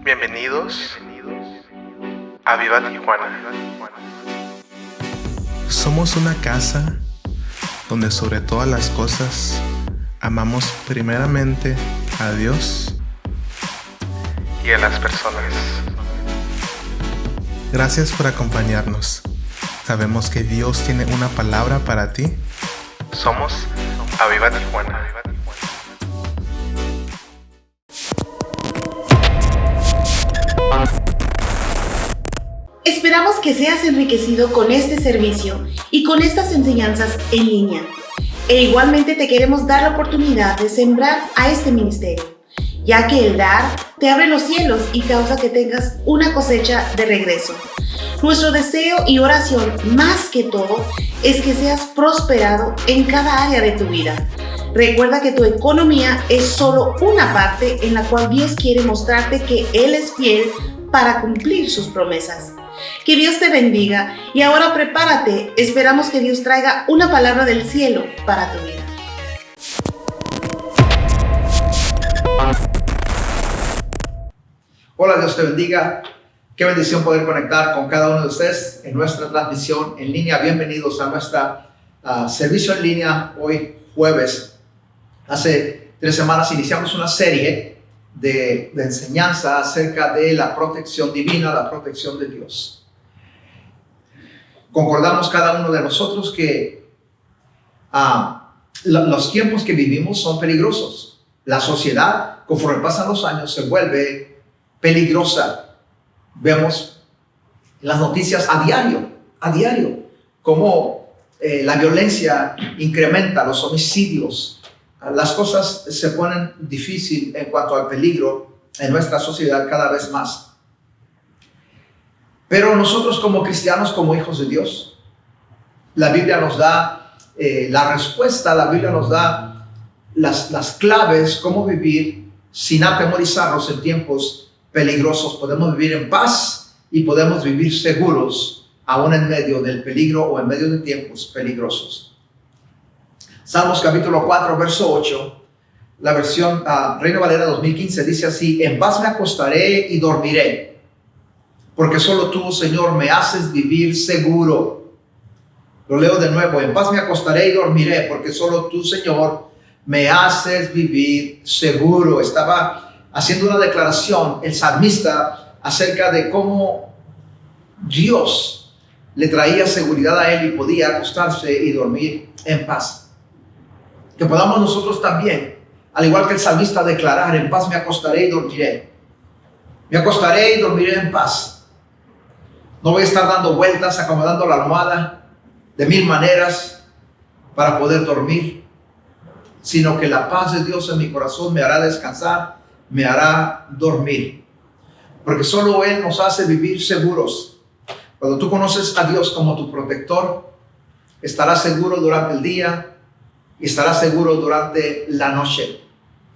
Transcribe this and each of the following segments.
Bienvenidos a Viva Tijuana. Somos una casa donde sobre todas las cosas amamos primeramente a Dios y a las personas. Gracias por acompañarnos. Sabemos que Dios tiene una palabra para ti. Somos Aviva Tijuana. Esperamos que seas enriquecido con este servicio y con estas enseñanzas en línea. E igualmente te queremos dar la oportunidad de sembrar a este ministerio, ya que el dar te abre los cielos y causa que tengas una cosecha de regreso. Nuestro deseo y oración, más que todo, es que seas prosperado en cada área de tu vida. Recuerda que tu economía es solo una parte en la cual Dios quiere mostrarte que Él es fiel para cumplir sus promesas. Que Dios te bendiga y ahora prepárate, esperamos que Dios traiga una palabra del cielo para tu vida. Hola, Dios te bendiga. Qué bendición poder conectar con cada uno de ustedes en nuestra transmisión en línea. Bienvenidos a nuestra servicio en línea hoy jueves. Hace 3 semanas iniciamos una serie de enseñanza acerca de la protección divina, la protección de Dios. Concordamos cada uno de nosotros que los tiempos que vivimos son peligrosos. La sociedad, conforme pasan los años, se vuelve peligrosa. Vemos las noticias a diario, cómo la violencia incrementa, los homicidios. Las cosas se ponen difíciles en cuanto al peligro en nuestra sociedad cada vez más. Pero nosotros como cristianos, como hijos de Dios, la Biblia nos da la respuesta, la Biblia nos da las claves, cómo vivir sin atemorizarnos en tiempos peligrosos. Podemos vivir en paz y podemos vivir seguros aún en medio del peligro o en medio de tiempos peligrosos. Salmos capítulo 4, verso 8, la versión Reina Valera 2015 dice así: en paz me acostaré y dormiré, porque solo tú, Señor, me haces vivir seguro. Lo leo de nuevo: en paz me acostaré y dormiré, porque solo tú, Señor, me haces vivir seguro. Estaba haciendo una declaración el salmista acerca de cómo Dios le traía seguridad a él y podía acostarse y dormir en paz. Que podamos nosotros también, al igual que el salmista, declarar: en paz me acostaré y dormiré. Me acostaré y dormiré en paz. No voy a estar dando vueltas, acomodando la almohada de 1000 maneras para poder dormir, sino que la paz de Dios en mi corazón me hará descansar, me hará dormir, porque solo Él nos hace vivir seguros. Cuando tú conoces a Dios como tu protector, estarás seguro durante el día y estarás seguro durante la noche.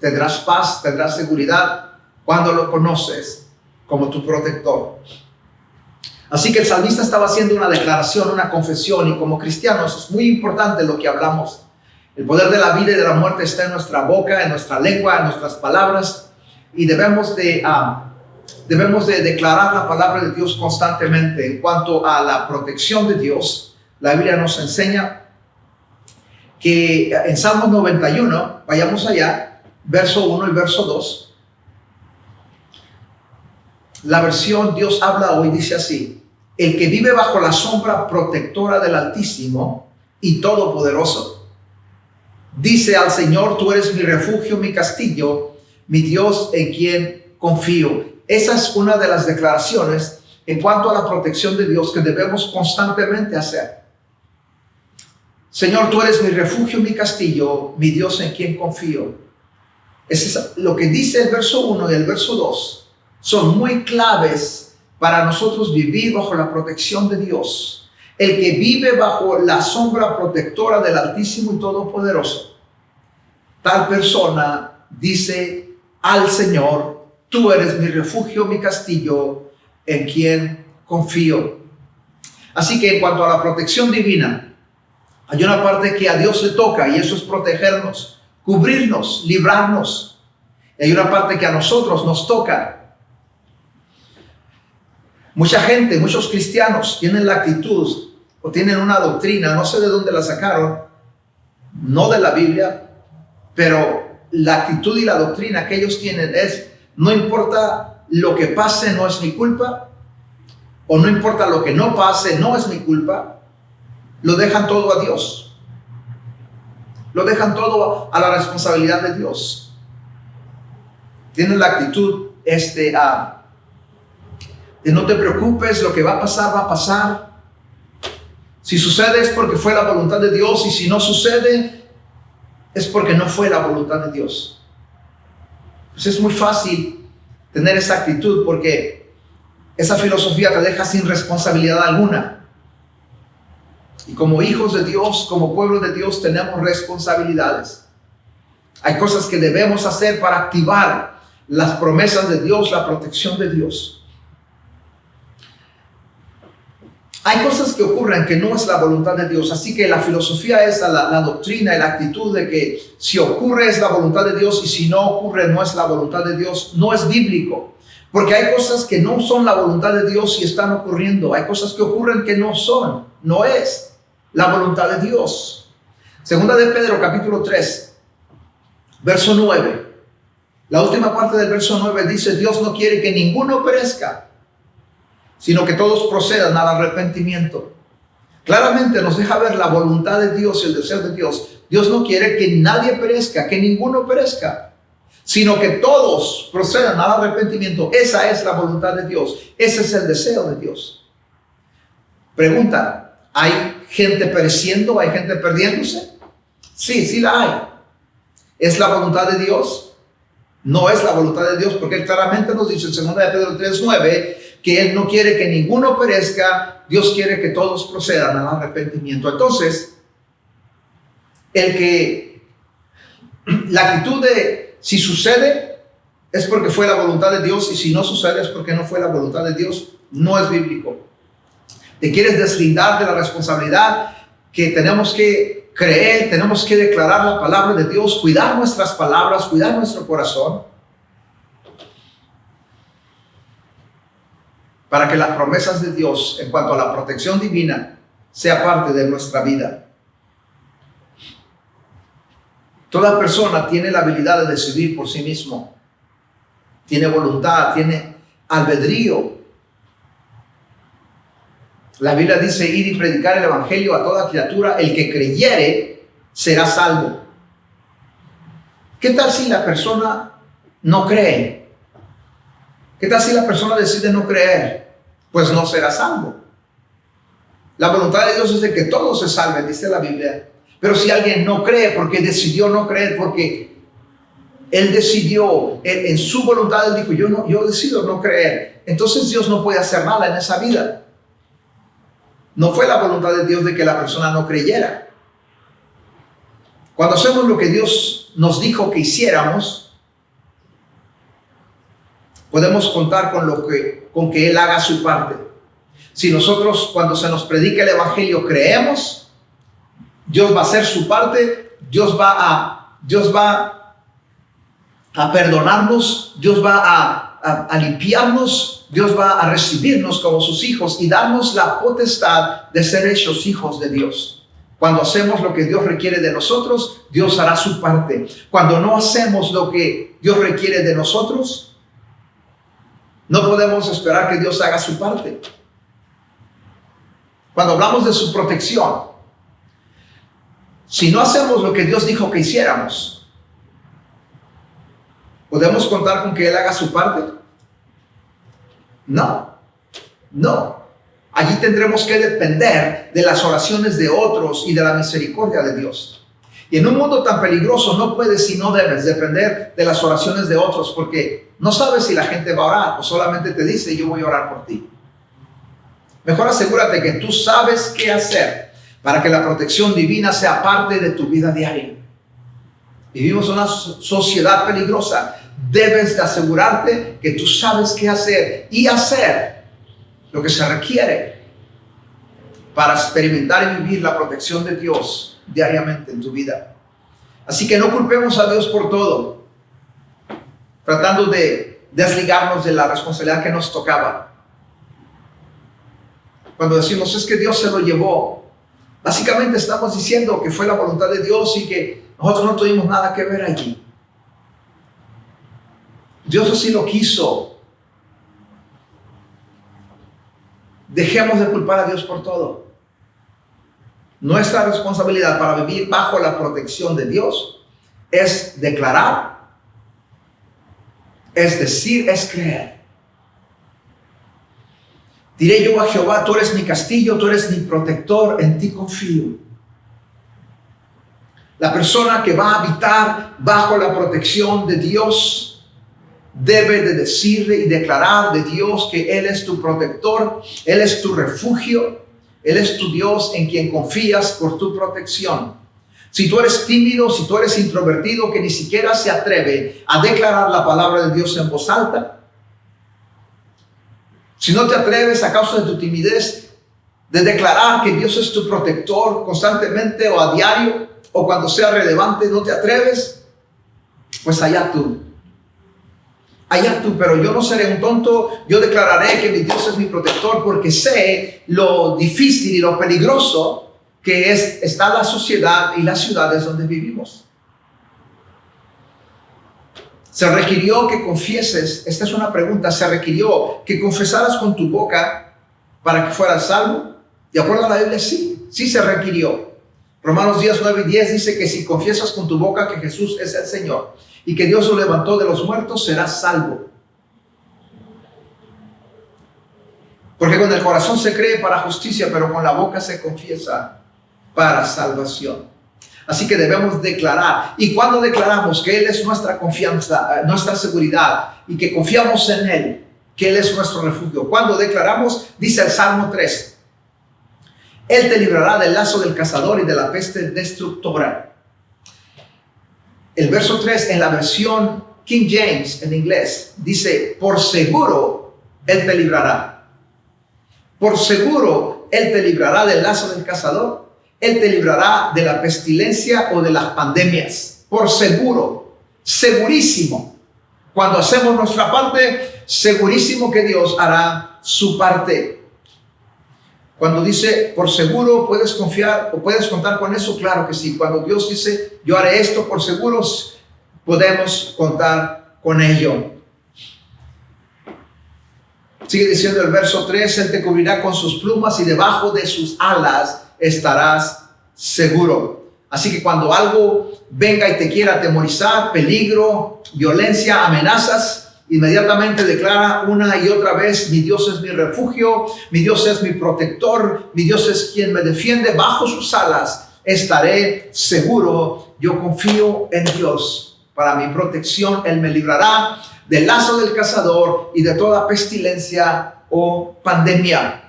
Tendrás paz, tendrás seguridad cuando lo conoces como tu protector. Así que el salmista estaba haciendo una declaración, una confesión, y como cristianos es muy importante lo que hablamos. El poder de la vida y de la muerte está en nuestra boca, en nuestra lengua, en nuestras palabras. Y debemos de declarar la palabra de Dios constantemente. En cuanto a la protección de Dios, la Biblia nos enseña que en Salmos 91, vayamos allá, verso 1 y verso 2, la versión Dios habla hoy dice así: el que vive bajo la sombra protectora del Altísimo y Todopoderoso, dice al Señor: tú eres mi refugio, mi castillo, mi Dios en quien confío. Esa es una de las declaraciones en cuanto a la protección de Dios que debemos constantemente hacer. Señor, tú eres mi refugio, mi castillo, mi Dios en quien confío. Eso es lo que dice el verso 1 y el verso 2. Son muy claves para nosotros vivir bajo la protección de Dios. El que vive bajo la sombra protectora del Altísimo y Todopoderoso, tal persona dice al Señor: tú eres mi refugio, mi castillo, en quien confío. Así que en cuanto a la protección divina, hay una parte que a Dios le toca, y eso es protegernos, cubrirnos, librarnos. Y hay una parte que a nosotros nos toca, Mucha gente, muchos cristianos tienen la actitud o tienen una doctrina, no sé de dónde la sacaron, no de la Biblia, pero la actitud y la doctrina que ellos tienen es: no importa lo que pase, no es mi culpa, o no importa lo que no pase, no es mi culpa. Lo dejan todo a Dios, lo dejan todo a la responsabilidad de Dios. Tienen la actitud de no te preocupes, lo que va a pasar, va a pasar. Si sucede es porque fue la voluntad de Dios, y si no sucede es porque no fue la voluntad de Dios. Pues es muy fácil tener esa actitud, porque esa filosofía te deja sin responsabilidad alguna. Y como hijos de Dios, como pueblo de Dios, tenemos responsabilidades. Hay cosas que debemos hacer para activar las promesas de Dios, la protección de Dios. Hay cosas que ocurren que no es la voluntad de Dios, así que la filosofía es la doctrina y la actitud de que si ocurre es la voluntad de Dios, y si no ocurre no es la voluntad de Dios. No es bíblico, porque hay cosas que no son la voluntad de Dios y están ocurriendo. Hay cosas que ocurren que no es la voluntad de Dios. Segunda de Pedro, capítulo 3, verso 9. La última parte del verso 9 dice: Dios no quiere que ninguno perezca, sino que todos procedan al arrepentimiento. Claramente nos deja ver la voluntad de Dios y el deseo de Dios. Dios no quiere que nadie perezca, que ninguno perezca, sino que todos procedan al arrepentimiento. Esa es la voluntad de Dios. Ese es el deseo de Dios. Pregunta: ¿hay gente pereciendo? ¿Hay gente perdiéndose? Sí, sí la hay. ¿Es la voluntad de Dios? No es la voluntad de Dios, porque Él claramente nos dice en 2 de Pedro 3:9 que Él no quiere que ninguno perezca. Dios quiere que todos procedan al arrepentimiento. Entonces, la actitud de si sucede es porque fue la voluntad de Dios, y si no sucede es porque no fue la voluntad de Dios, no es bíblico. Te quieres deslindar de la responsabilidad que tenemos que creer, tenemos que declarar la palabra de Dios, cuidar nuestras palabras, cuidar nuestro corazón, para que las promesas de Dios en cuanto a la protección divina sea parte de nuestra vida. Toda persona tiene la habilidad de decidir por sí mismo, tiene voluntad, tiene albedrío. La Biblia dice: ir y predicar el evangelio a toda criatura, el que creyere será salvo. ¿Qué tal si la persona no cree? ¿Qué tal si la persona decide no creer? Pues no será salvo. La voluntad de Dios es de que todos se salven, dice la Biblia. Pero si alguien no cree porque decidió no creer, porque él decidió, en su voluntad, él dijo: yo decido no creer, entonces Dios no puede hacer nada en esa vida. No fue la voluntad de Dios de que la persona no creyera. Cuando hacemos lo que Dios nos dijo que hiciéramos, podemos contar con que Él haga su parte. Si nosotros, cuando se nos predica el evangelio, creemos, Dios va a hacer su parte. Dios va a perdonarnos, Dios va a limpiarnos, Dios va a recibirnos como sus hijos y darnos la potestad de ser hechos hijos de Dios. Cuando hacemos lo que Dios requiere de nosotros, Dios hará su parte. Cuando no hacemos lo que Dios requiere de nosotros, no podemos esperar que Dios haga su parte. Cuando hablamos de su protección, si no hacemos lo que Dios dijo que hiciéramos, ¿podemos contar con que Él haga su parte? No. Allí tendremos que depender de las oraciones de otros y de la misericordia de Dios. Y en un mundo tan peligroso no puedes y no debes depender de las oraciones de otros, porque no sabes si la gente va a orar o solamente te dice: yo voy a orar por ti. Mejor asegúrate que tú sabes qué hacer para que la protección divina sea parte de tu vida diaria. Vivimos en una sociedad peligrosa. Debes de asegurarte que tú sabes qué hacer y hacer lo que se requiere para experimentar y vivir la protección de Dios diariamente en tu vida. Así que no culpemos a Dios por todo, tratando de desligarnos de la responsabilidad que nos tocaba. Cuando decimos es que Dios se lo llevó, básicamente estamos diciendo que fue la voluntad de Dios y que nosotros no tuvimos nada que ver allí. Dios así lo quiso. Dejemos de culpar a Dios por todo. Nuestra responsabilidad para vivir bajo la protección de Dios es declarar, es decir, es creer. Diré yo a Jehová, tú eres mi castillo, tú eres mi protector, en ti confío. La persona que va a habitar bajo la protección de Dios debe de decirle y declarar de Dios que Él es tu protector, Él es tu refugio, Él es tu Dios en quien confías por tu protección. Si tú eres tímido, si tú eres introvertido, que ni siquiera se atreve a declarar la palabra de Dios en voz alta, si no te atreves a causa de tu timidez de declarar que Dios es tu protector constantemente o a diario o cuando sea relevante, no te atreves, pues allá tú. Allá tú, pero yo no seré un tonto, yo declararé que mi Dios es mi protector porque sé lo difícil y lo peligroso que está la sociedad y las ciudades donde vivimos. Se requirió que confieses, esta es una pregunta, se requirió que confesaras con tu boca para que fueras salvo. ¿De acuerdo a la Biblia? Sí se requirió. Romanos 10:9-10 dice que si confiesas con tu boca que Jesús es el Señor y que Dios lo levantó de los muertos, serás salvo. Porque con el corazón se cree para justicia, pero con la boca se confiesa para salvación. Así que debemos declarar. Y cuando declaramos que Él es nuestra confianza, nuestra seguridad, y que confiamos en Él, que Él es nuestro refugio. Cuando declaramos, dice el Salmo 3, Él te librará del lazo del cazador y de la peste destructora. El verso 3 en la versión King James en inglés dice, por seguro Él te librará. Por seguro Él te librará del lazo del cazador. Él te librará de la pestilencia o de las pandemias. Por seguro, segurísimo. Cuando hacemos nuestra parte, segurísimo que Dios hará su parte. Cuando dice, por seguro, ¿puedes confiar o puedes contar con eso? Claro que sí. Cuando Dios dice, yo haré esto por seguros, podemos contar con ello. Sigue diciendo el verso 3, Él te cubrirá con sus plumas y debajo de sus alas estarás seguro. Así que cuando algo venga y te quiera atemorizar, peligro, violencia, amenazas, inmediatamente declara una y otra vez, mi Dios es mi refugio, mi Dios es mi protector, mi Dios es quien me defiende, bajo sus alas estaré seguro, yo confío en Dios para mi protección, Él me librará del lazo del cazador y de toda pestilencia o pandemia.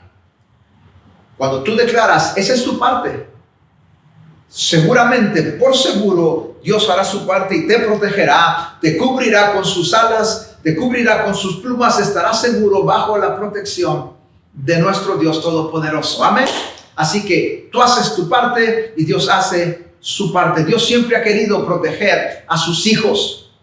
Cuando tú declaras, esa es tu parte, seguramente, por seguro, Dios hará su parte y te protegerá, te cubrirá con sus alas, te cubrirá con sus plumas, estarás seguro bajo la protección de nuestro Dios Todopoderoso. Amén. Así que tú haces tu parte y Dios hace su parte. Dios siempre ha querido proteger a sus hijos.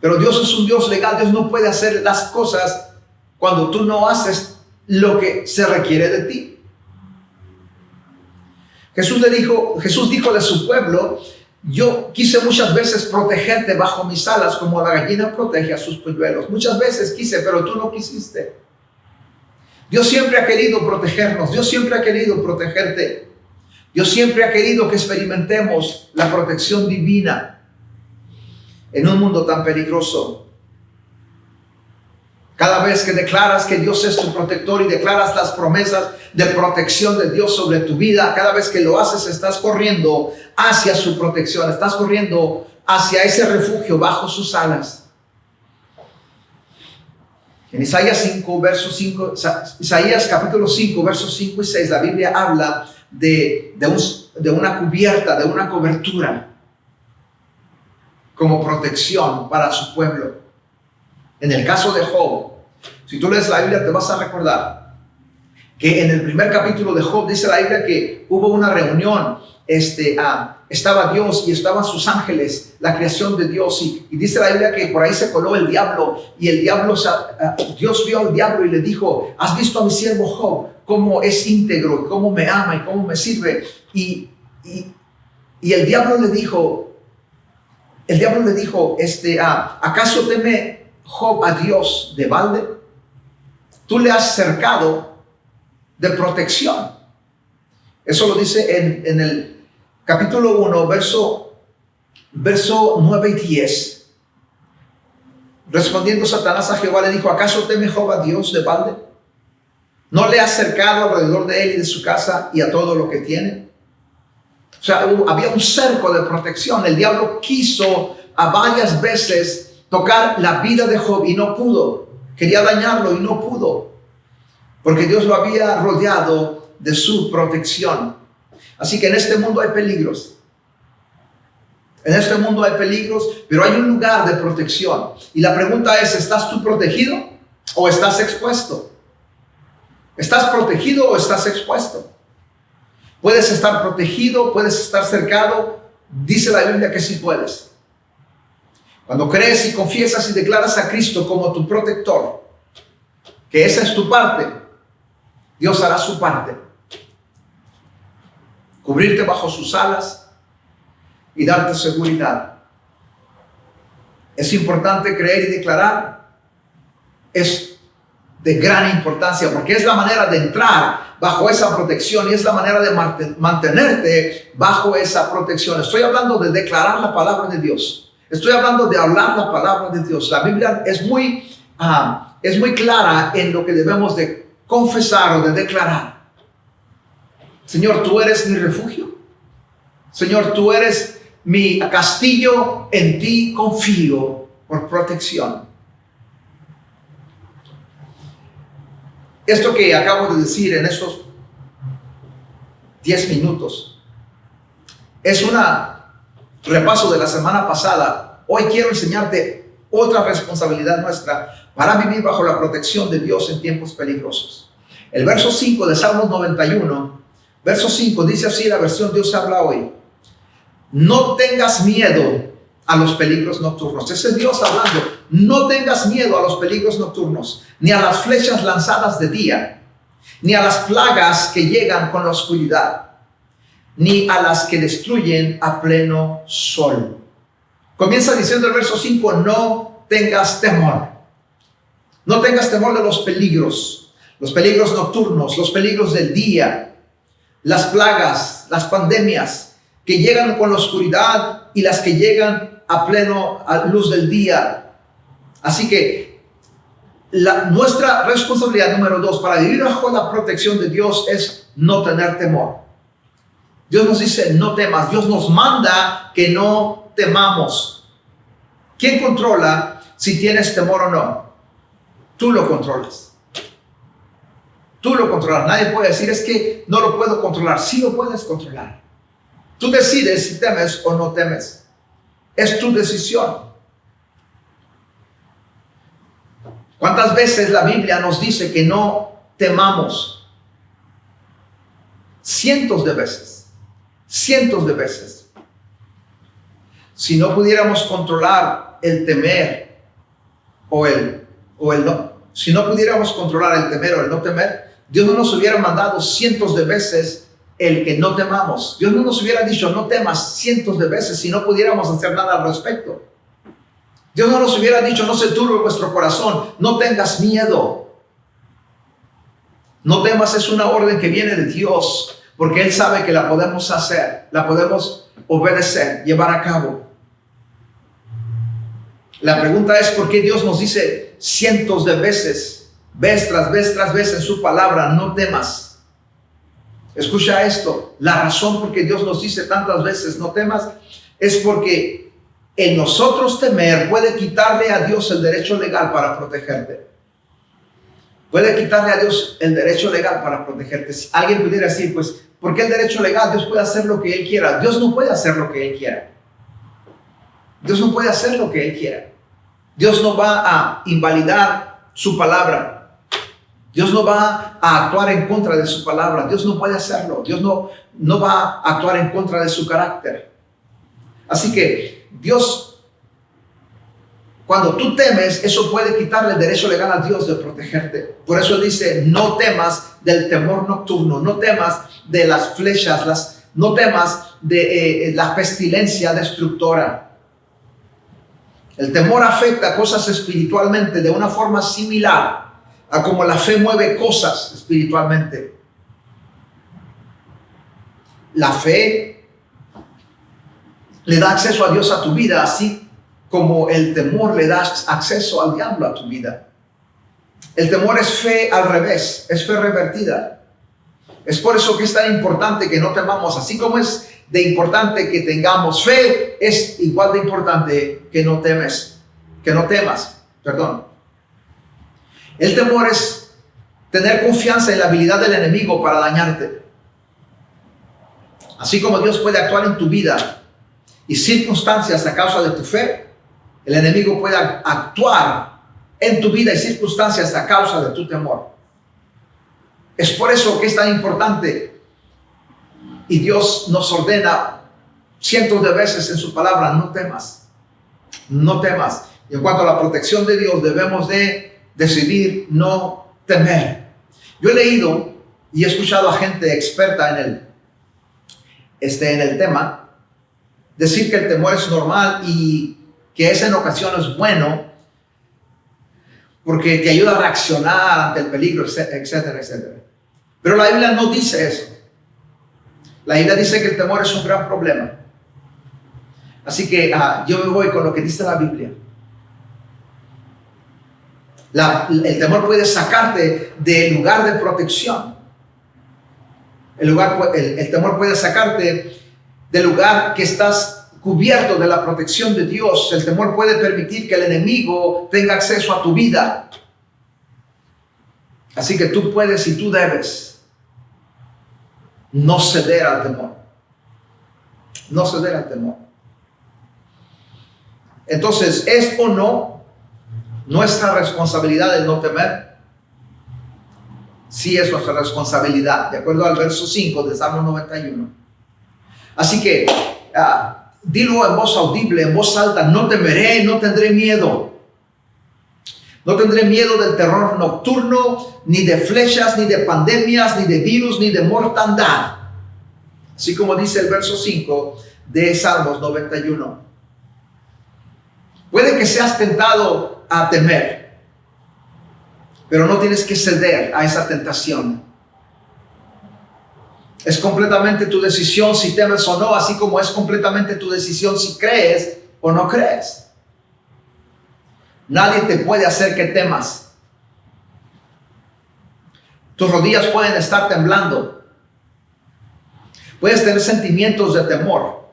Pero Dios es un Dios legal. Dios no puede hacer las cosas cuando tú no haces lo que se requiere de ti. Jesús dijo de su pueblo, yo quise muchas veces protegerte bajo mis alas como la gallina protege a sus polluelos. Muchas veces quise, pero tú no quisiste. Dios siempre ha querido protegernos. Dios siempre ha querido protegerte. Dios siempre ha querido que experimentemos la protección divina en un mundo tan peligroso. Cada vez que declaras que Dios es tu protector y declaras las promesas de protección de Dios sobre tu vida, cada vez que lo haces estás corriendo hacia su protección, estás corriendo hacia ese refugio bajo sus alas. En Isaías capítulo 5, versos 5 y 6, la Biblia habla de una cubierta, de una cobertura como protección para su pueblo. En el caso de Job, si tú lees la Biblia te vas a recordar que en el primer capítulo de Job dice la Biblia que hubo una reunión estaba Dios y estaban sus ángeles, la creación de Dios. Y dice la Biblia que por ahí se coló el diablo. Y el diablo, Dios vio al diablo y le dijo: ¿has visto a mi siervo Job? Cómo es íntegro, cómo me ama y cómo me sirve. Y el diablo le dijo, ¿acaso teme Job a Dios de balde? Tú le has cercado de protección. Eso lo dice en el capítulo 1, verso 9 y 10. Respondiendo Satanás a Jehová le dijo: ¿acaso teme Job a Dios de balde? ¿No le has cercado alrededor de él y de su casa y a todo lo que tiene? O sea, había un cerco de protección. El diablo quiso a varias veces tocar la vida de Job y no pudo. Quería dañarlo y no pudo, porque Dios lo había rodeado de su protección. Así que en este mundo hay peligros. En este mundo hay peligros, pero hay un lugar de protección. Y la pregunta es: ¿estás tú protegido o estás expuesto? ¿Estás protegido o estás expuesto? Puedes estar protegido, puedes estar cercado. Dice la Biblia que sí puedes. Cuando crees y confiesas y declaras a Cristo como tu protector, que esa es tu parte, Dios hará su parte. Cubrirte bajo sus alas y darte seguridad. Es importante creer y declarar. Es de gran importancia, porque es la manera de entrar bajo esa protección y es la manera de mantenerte bajo esa protección. Estoy hablando de declarar la palabra de Dios. Estoy hablando de hablar la palabra de Dios. La Biblia es muy clara en lo que debemos de confesar o de declarar. Señor, tú eres mi refugio. Señor, tú eres mi castillo. En ti confío por protección. Esto que acabo de decir en estos 10 minutos es un repaso de la semana pasada. Hoy quiero enseñarte otra responsabilidad nuestra para vivir bajo la protección de Dios en tiempos peligrosos. El verso 5 de Salmos 91, verso 5, dice así la versión Dios habla hoy: no tengas miedo a los peligros nocturnos. Ese es Dios hablando. No tengas miedo a los peligros nocturnos, ni a las flechas lanzadas de día, ni a las plagas que llegan con la oscuridad, ni a las que destruyen a pleno sol. Comienza diciendo el verso 5: no tengas temor. No tengas temor de los peligros nocturnos, los peligros del día, las plagas, las pandemias que llegan con la oscuridad y las que llegan a luz del día. Así que nuestra responsabilidad número 2 para vivir bajo la protección de Dios es no tener temor. Dios nos dice: no temas. Dios nos manda que no temamos. ¿Quién controla si tienes temor o no? Tú lo controlas. Tú lo controlas. Nadie puede decir: es que no lo puedo controlar. Sí lo puedes controlar. Tú decides si temes o no temes. Es tu decisión. ¿Cuántas veces la Biblia nos dice que no temamos? Cientos de veces. Cientos de veces. Si no pudiéramos controlar el temer o el no, si no pudiéramos controlar el temer o el no temer, Dios no nos hubiera mandado cientos de veces el que no temamos. Dios no nos hubiera dicho: no temas, cientos de veces, si no pudiéramos hacer nada al respecto. Dios no nos hubiera dicho: no se turbe vuestro corazón, no tengas miedo. No temas es una orden que viene de Dios, porque Él sabe que la podemos hacer, la podemos obedecer, llevar a cabo. La pregunta es: ¿por qué Dios nos dice cientos de veces, vez tras vez en su palabra, no temas? Escucha esto. La razón por que Dios nos dice tantas veces no temas es porque en nosotros temer puede quitarle a Dios el derecho legal para protegerte. Puede quitarle a Dios el derecho legal para protegerte. Si alguien pudiera decir: pues, ¿por qué el derecho legal? Dios puede hacer lo que Él quiera. Dios no puede hacer lo que Él quiera. Dios no puede hacer lo que Él quiera. Dios no va a invalidar su palabra. Dios no va a actuar en contra de su palabra. Dios no puede hacerlo. Dios no va a actuar en contra de su carácter. Así que Dios, cuando tú temes, eso puede quitarle el derecho legal a Dios de protegerte. Por eso dice, no temas del temor nocturno, no temas de las flechas, no temas de la pestilencia destructora. El temor afecta cosas espiritualmente de una forma similar a como la fe mueve cosas espiritualmente. La fe le da acceso a Dios a tu vida, así como el temor le da acceso al diablo a tu vida. El temor es fe al revés, es fe revertida. Es por eso que es tan importante que no temamos. Así como es de importante que tengamos fe, es igual de importante que no temas. El temor es tener confianza en la habilidad del enemigo para dañarte. Así como Dios puede actuar en tu vida y circunstancias a causa de tu fe, el enemigo puede actuar en tu vida y circunstancias a causa de tu temor. Es por eso que es tan importante, y Dios nos ordena cientos de veces en su palabra, no temas, no temas. Y en cuanto a la protección de Dios, debemos de decidir no temer. Yo he leído y he escuchado a gente experta en el tema decir que el temor es normal y que es en ocasiones bueno porque te ayuda a reaccionar ante el peligro, etcétera, etcétera. Pero la Biblia no dice eso. La Biblia dice que el temor es un gran problema. Así que yo me voy con lo que dice la Biblia. El temor puede sacarte del lugar de protección. El temor puede sacarte del lugar que estás cubierto de la protección de Dios. El temor puede permitir que el enemigo tenga acceso a tu vida. Así que tú puedes y tú debes no ceder al temor. No ceder al temor. Entonces, ¿es o no nuestra responsabilidad el no temer? Sí, es nuestra responsabilidad, de acuerdo al verso 5 de Salmo 91. Así que, dilo en voz audible, en voz alta: no temeré, no tendré miedo. No tendré miedo del terror nocturno, ni de flechas, ni de pandemias, ni de virus, ni de mortandad. Así como dice el verso 5 de Salmos 91. Puede que seas tentado a temer, pero no tienes que ceder a esa tentación. Es completamente tu decisión si temes o no, así como es completamente tu decisión si crees o no crees. Nadie te puede hacer que temas. Tus rodillas pueden estar temblando. Puedes tener sentimientos de temor.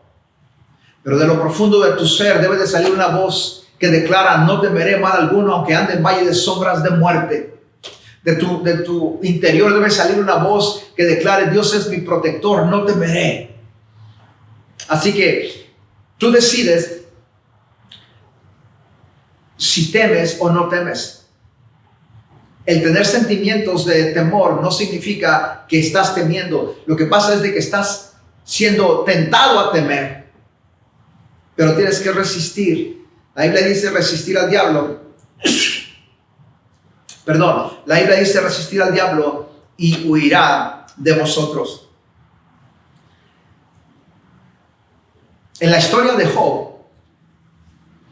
Pero de lo profundo de tu ser debe de salir una voz que declara: no temeré mal alguno, aunque ande en valle de sombras de muerte. De tu interior debe salir una voz que declare: Dios es mi protector, no temeré. Así que tú decides si temes o no temes. El tener sentimientos de temor no significa que estás temiendo. Lo que pasa es de que estás siendo tentado a temer, pero tienes que resistir. La Biblia dice resistir al diablo. La Biblia dice resistir al diablo y huirá de vosotros. En la historia de Job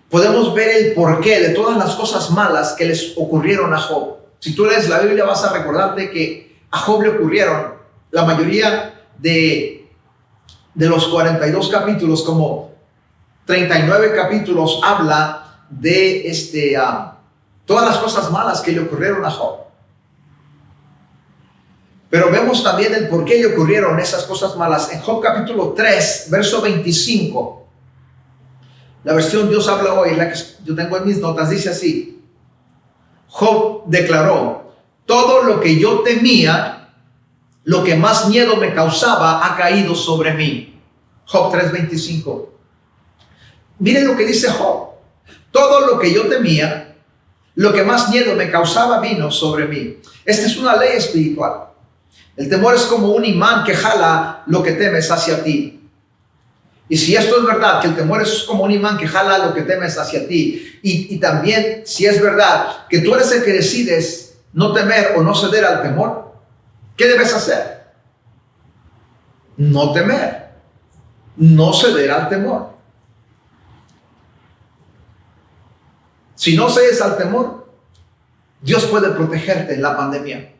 podemos ver el porqué de todas las cosas malas que les ocurrieron a Job. Si tú lees la Biblia vas a recordarte que a Job le ocurrieron la mayoría de los 42 capítulos, como 39 capítulos habla de todas las cosas malas que le ocurrieron a Job. Pero vemos también el por qué le ocurrieron esas cosas malas. En Job capítulo 3, verso 25. La versión Dios habla hoy, la que yo tengo en mis notas, dice así: Job declaró: todo lo que yo temía, lo que más miedo me causaba, ha caído sobre mí. Job 3:25. Miren lo que dice Job: todo lo que yo temía, Lo que más miedo me causaba vino sobre mí. Esta es una ley espiritual. El temor es como un imán que jala lo que temes hacia ti. Y si esto es verdad, que el temor es como un imán que jala lo que temes hacia ti, y también si es verdad que tú eres el que decides no temer o no ceder al temor, ¿qué debes hacer? No temer, no ceder al temor. Si no cedes al temor, Dios puede protegerte en la pandemia.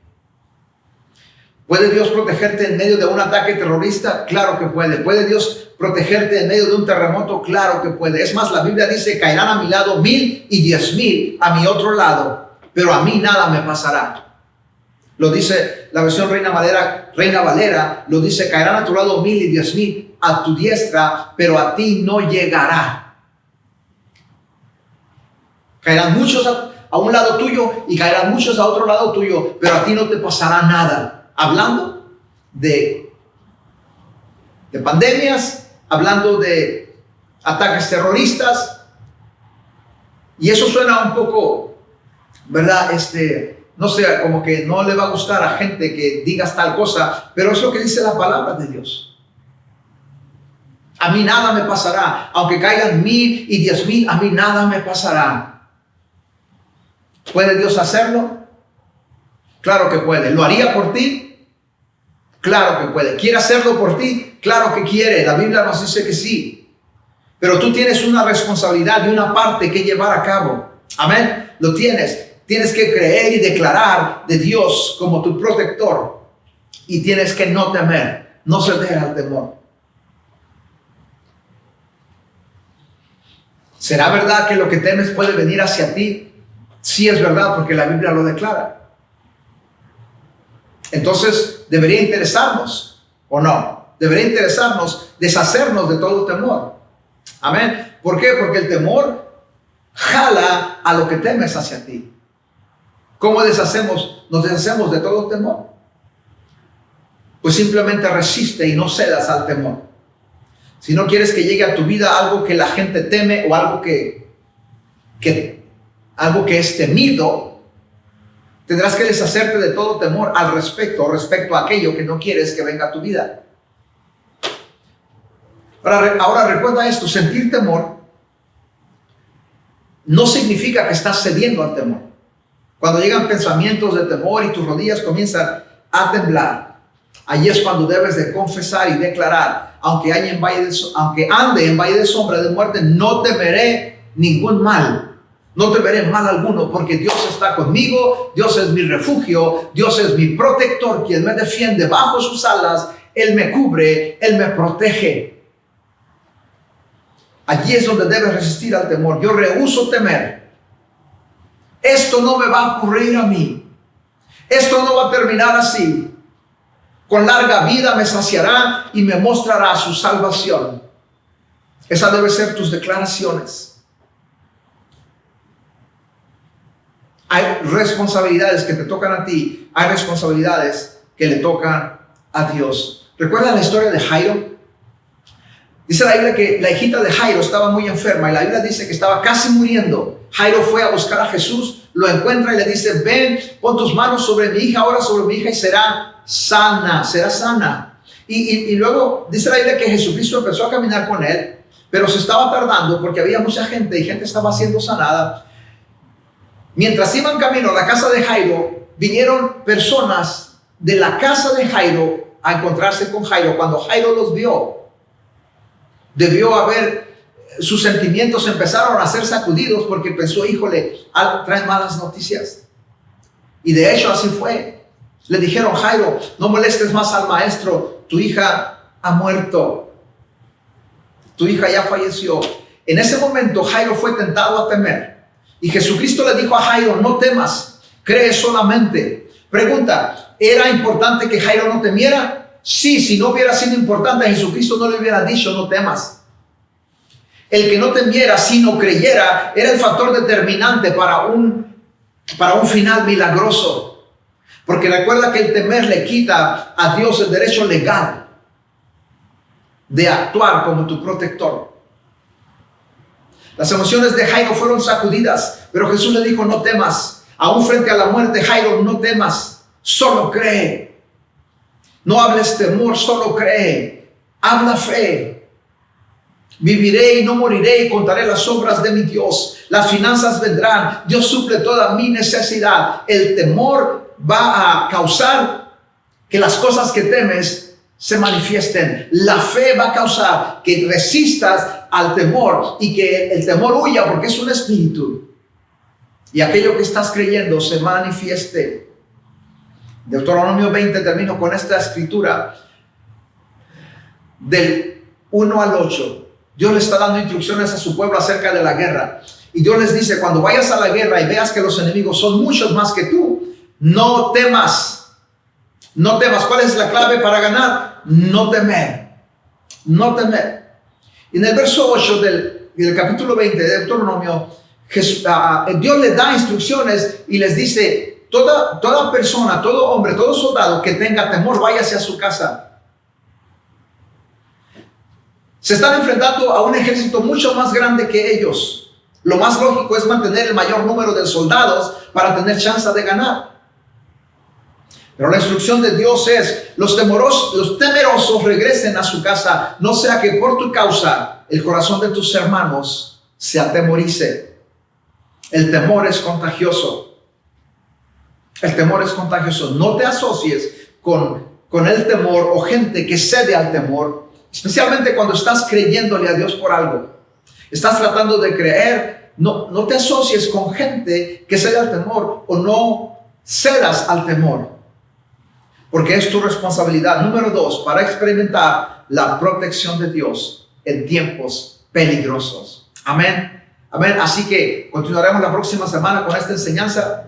¿Puede Dios protegerte en medio de un ataque terrorista? Claro que puede. ¿Puede Dios protegerte en medio de un terremoto? Claro que puede. Es más, la Biblia dice, caerán a mi lado 1000 y 10,000 a mi otro lado, pero a mí nada me pasará. Lo dice la versión Reina Valera, lo dice, caerán a tu lado 1000 y 10,000 a tu diestra, pero a ti no llegará. Caerán muchos a un lado tuyo y caerán muchos a otro lado tuyo, pero a ti no te pasará nada. Hablando de pandemias, hablando de ataques terroristas, y eso suena un poco, ¿verdad? No sé, como que no le va a gustar a gente que digas tal cosa, pero es lo que dice la palabra de Dios. A mí nada me pasará, aunque caigan 1000 y 10,000, a mí nada me pasará. ¿Puede Dios hacerlo? Claro que puede. ¿Lo haría por ti? Claro que puede. ¿Quiere hacerlo por ti? Claro que quiere. La Biblia nos dice que sí. Pero tú tienes una responsabilidad y una parte que llevar a cabo. Amén. Lo tienes. Tienes que creer y declarar de Dios como tu protector. Y tienes que no temer, no ceder al temor. ¿Será verdad que lo que temes puede venir hacia ti? Sí, es verdad, porque la Biblia lo declara. Entonces, ¿debería interesarnos o no? Debería interesarnos deshacernos de todo temor. Amén. ¿Por qué? Porque el temor jala a lo que temes hacia ti. ¿Cómo nos deshacemos de todo temor? Pues simplemente resiste y no cedas al temor. Si no quieres que llegue a tu vida algo que la gente teme o algo que es temido, tendrás que deshacerte de todo temor respecto a aquello que no quieres que venga a tu vida. Ahora recuerda esto, sentir temor no significa que estás cediendo al temor. Cuando llegan pensamientos de temor y tus rodillas comienzan a temblar, allí es cuando debes de confesar y declarar, aunque ande en valle de sombra de muerte, no temeré ningún mal. No temeré mal alguno, porque Dios está conmigo, Dios es mi refugio, Dios es mi protector, quien me defiende bajo sus alas, Él me cubre, Él me protege. Allí es donde debes resistir al temor. Yo rehúso temer. Esto no me va a ocurrir a mí. Esto no va a terminar así. Con larga vida me saciará y me mostrará su salvación. Esas deben ser tus declaraciones. Hay responsabilidades que te tocan a ti, hay responsabilidades que le tocan a Dios. ¿Recuerdan la historia de Jairo? Dice la Biblia que la hijita de Jairo estaba muy enferma y la Biblia dice que estaba casi muriendo. Jairo fue a buscar a Jesús, lo encuentra y le dice, ven, pon tus manos sobre mi hija, ahora sobre mi hija y será sana, será sana. Y luego dice la Biblia que Jesucristo empezó a caminar con él, pero se estaba tardando porque había mucha gente y gente estaba siendo sanada. Mientras iban camino a la casa de Jairo, vinieron personas de la casa de Jairo a encontrarse con Jairo. Cuando Jairo los vio, sus sentimientos empezaron a ser sacudidos porque pensó, híjole, traen malas noticias. Y de hecho así fue. Le dijeron, Jairo, no molestes más al maestro, tu hija ha muerto. Tu hija ya falleció. En ese momento Jairo fue tentado a temer. Y Jesucristo le dijo a Jairo, no temas, cree solamente. Pregunta, ¿era importante que Jairo no temiera? Sí, si no hubiera sido importante, Jesucristo no le hubiera dicho, no temas. El que no temiera, si no creyera, era el factor determinante para un final milagroso. Porque recuerda que el temer le quita a Dios el derecho legal de actuar como tu protector. Las emociones de Jairo fueron sacudidas Pero Jesús le dijo, no temas. Aún frente a la muerte, Jairo, no temas, solo cree. No hables temor, solo cree. Habla fe. Viviré y no moriré y contaré las obras de mi Dios. Las finanzas vendrán. Dios suple toda mi necesidad. El temor va a causar que las cosas que temes se manifiesten. La fe va a causar que resistas al temor y que el temor huya, porque es un espíritu. Y aquello que estás creyendo se manifieste. Deuteronomio 20, termino con esta escritura. Del 1 al 8. Dios le está dando instrucciones a su pueblo acerca de la guerra. Y Dios les dice, cuando vayas a la guerra y veas que los enemigos son muchos más que tú, no temas. No temas. ¿Cuál es la clave para ganar? No temer. No temer. Y en el verso 8 del capítulo 20 de Deuteronomio, Dios les da instrucciones y les dice, toda persona, todo hombre, todo soldado que tenga temor, váyase a su casa. Se están enfrentando a un ejército mucho más grande que ellos. Lo más lógico es mantener el mayor número de soldados para tener chance de ganar. Pero la instrucción de Dios es, los temerosos regresen a su casa, no sea que por tu causa el corazón de tus hermanos se atemorice. El temor es contagioso. El temor es contagioso. No te asocies con el temor o gente que cede al temor, especialmente cuando estás creyéndole a Dios por algo. Estás tratando de creer. No te asocies con gente que cede al temor o no cedas al temor, porque es tu responsabilidad. Número 2, para experimentar la protección de Dios en tiempos peligrosos. Amén. Amén. Así que continuaremos la próxima semana con esta enseñanza.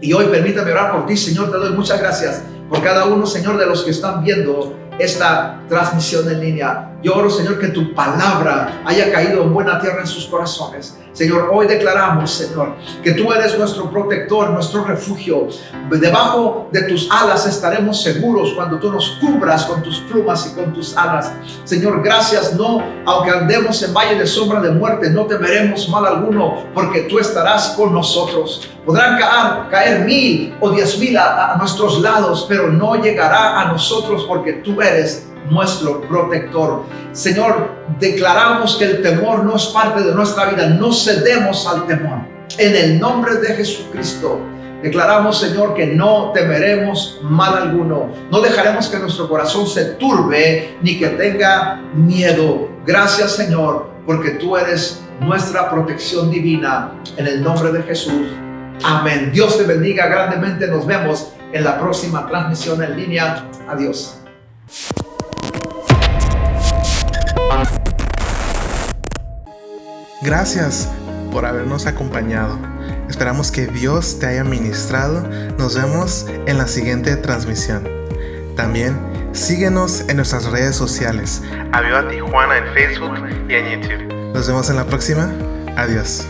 Y hoy permítame orar por ti, Señor. Te doy muchas gracias por cada uno, Señor, de los que están viendo esta transmisión en línea. Yo oro, Señor, que tu palabra haya caído en buena tierra en sus corazones. Señor, hoy declaramos, Señor, que tú eres nuestro protector, nuestro refugio. Debajo de tus alas estaremos seguros cuando tú nos cubras con tus plumas y con tus alas. Señor, gracias. No, aunque andemos en valle de sombra de muerte, no temeremos mal alguno, porque tú estarás con nosotros. Podrán caer 1000 o 10,000 a nuestros lados, pero no llegará a nosotros, porque tú eres nuestro protector. Señor, declaramos que el temor no es parte de nuestra vida. No cedemos al temor. En el nombre de Jesucristo, declaramos, Señor, que no temeremos mal alguno. No dejaremos que nuestro corazón se turbe ni que tenga miedo. Gracias, Señor, porque tú eres nuestra protección divina. En el nombre de Jesús. Amén. Dios te bendiga grandemente. Nos vemos en la próxima transmisión en línea. Adiós. Gracias por habernos acompañado. Esperamos que Dios te haya ministrado. Nos vemos en la siguiente transmisión. También síguenos en nuestras redes sociales. Aviva Tijuana en Facebook y en YouTube. Nos vemos en la próxima. Adiós.